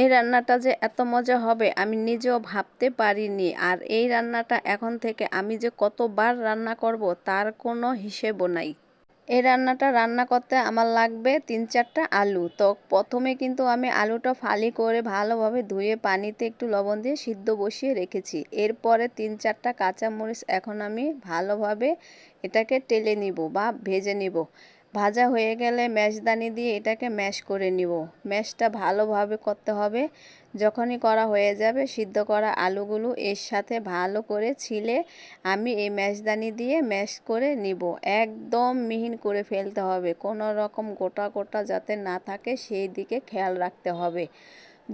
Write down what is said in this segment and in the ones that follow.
এই রান্নাটা যে এত মজা হবে আমি নিজেও ভাবতে পারিনি। আর এই রান্নাটা এখন থেকে আমি যে কতবার রান্না করব তার কোনো হিসেবও নাই। এই রান্নাটা রান্না করতে আমার লাগবে 3-4টা আলু। তো প্রথমে কিন্তু আমি আলুটা ফালি করে ভালোভাবে ধুয়ে পানিতে একটু লবণ দিয়ে সিদ্ধ বসিয়ে রেখেছি। এরপরে 3-4টা কাঁচামরিচ এখন আমি ভালোভাবে এটাকে টেলে নিব বা ভেজে নিব। ভাজা হয়ে গেলে ম্যাশদানি দিয়ে এটাকে ম্যাশ করে নিব। ম্যাশটা ভালোভাবে করতে হবে। যখনই করা হয়ে যাবে সিদ্ধ করা আলুগুলো এর সাথে ভালো করে ছিলে আমি এই ম্যাশদানি দিয়ে ম্যাশ করে নিব। একদম মিহিন করে ফেলতে হবে, কোনো রকম গোটা গোটা যাতে না থাকে সেই দিকে খেয়াল রাখতে হবে।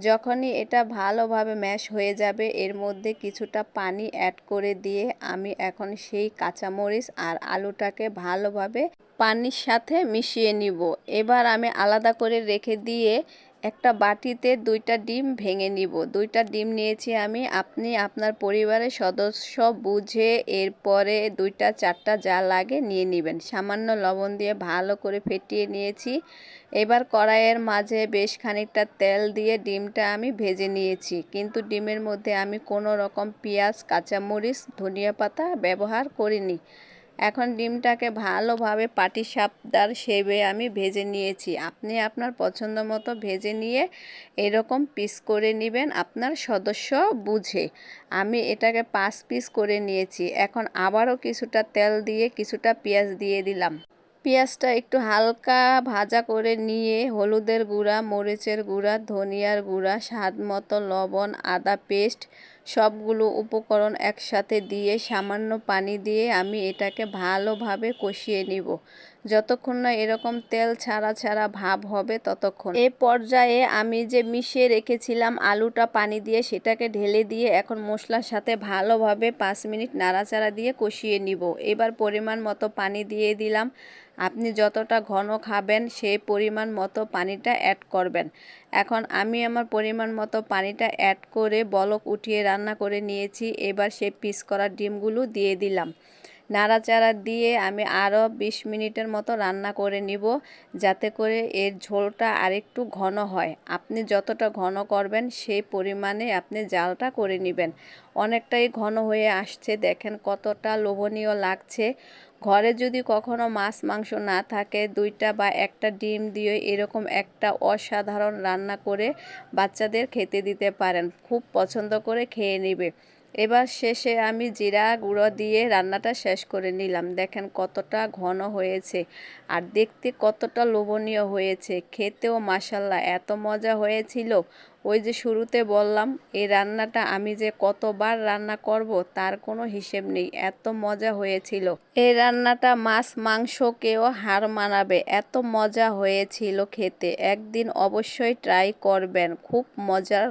যখনই এটা ভালোভাবে ম্যাশ হয়ে যাবে এর মধ্যে কিছুটা পানি অ্যাড করে দিয়ে আমি এখন সেই কাঁচামরিচ আর আলুটাকে ভালোভাবে পানির সাথে মিশিয়ে নিব। এবার আমি আলাদা করে রেখে দিয়ে একটা বাটিতে 2টা ডিম ভেঙে নিব। 2টা ডিম নিয়েছি আমি, আপনি আপনার পরিবারের সদস্য বুঝে এরপরে 2টা-4টা যা লাগে নিয়ে নেবেন। সামান্য লবণ দিয়ে ভালো করে ফেটিয়ে নিয়েছি। এবার কড়াইয়ের মাঝে বেশ খানিকটা তেল দিয়ে ডিমটা আমি ভেজে নিয়েছি, কিন্তু ডিমের মধ্যে আমি কোনো রকম পেঁয়াজ, কাঁচামরিচ, ধনিয়া পাতা ব্যবহার করিনি। এখন ডিমটাকে ভালোভাবে পাটিসাপটার শেপে আমি ভেজে নিয়েছি। আপনি আপনার পছন্দ মতো ভেজে নিয়ে এরকম পিস করে নেবেন আপনার সদস্য বুঝে। আমি এটাকে 5 পিস করে নিয়েছি। এখন আবারও কিছুটা তেল দিয়ে কিছুটা পেঁয়াজ দিয়ে দিলাম। পেঁয়াজটা একটু হালকা ভাজা করে নিয়ে হলুদের গুঁড়া, মরিচের গুঁড়া, ধনিয়ার গুঁড়া, স্বাদ মতো লবণ, আদা পেস্ট সবগুলো উপকরণ একসাথে দিয়ে সামান্য পানি দিয়ে আমি এটাকে ভালোভাবে কষিয়ে নিব। যতক্ষণ না এরকম তেল ছাড়া ছাড়া ভাব হবে ততক্ষণ। এই পর্যায়ে আমি যে মিশিয়ে রেখেছিলাম আলুটা পানি দিয়ে সেটাকে ঢেলে দিয়ে এখন মশলার সাথে ভালোভাবে 5 মিনিট নাড়াচাড়া দিয়ে কষিয়ে নিব। এবার পরিমাণ মতো পানি দিয়ে দিলাম। আপনি যতটা ঘন খাবেন সেই পরিমাণ মতো পানিটা অ্যাড করবেন। এখন আমি আমার পরিমাণ মতো পানিটা অ্যাড করে বলক উঠিয়ে রান্না করে নিয়েছি। এবার সেই পিস করা ডিমগুলো দিয়ে দিলাম। নাড়াচাড়া দিয়ে আমি আরও 20 মিনিটের মতো রান্না করে নিব, যাতে করে এর ঝোলটা আরেকটু ঘন হয়। আপনি যতটা ঘন করবেন সেই পরিমাণে আপনি জালটা করে নেবেন। অনেকটাই ঘন হয়ে আসছে, দেখেন কতটা লোভনীয় লাগছে। ঘরে যদি কখনো মাছ মাংস না থাকে 2টা বা 1টা ডিম দিয়ে এরকম একটা অসাধারণ রান্না করে বাচ্চাদের খেতে দিতে পারেন, খুব পছন্দ করে খেয়ে নেবে। এবার শেষে আমি জিরা গুঁড়ো দিয়ে রান্নাটা শেষ করে নিলাম। দেখেন কতটা ঘন হয়েছে আর দেখতে কতটা লোভনীয় হয়েছে, খেতেও মাশাল্লাহ এত মজা হয়েছিল। ওই যে শুরুতে বললাম এই রান্নাটা আমি যে কতবার রান্না করব তার কোনো হিসেব নেই, এত মজা হয়েছিল। এই রান্নাটা মাছ মাংসকেও হার মানাবে, এত মজা হয়েছিল খেতে। একদিন অবশ্যই ট্রাই করবেন, খুব মজার।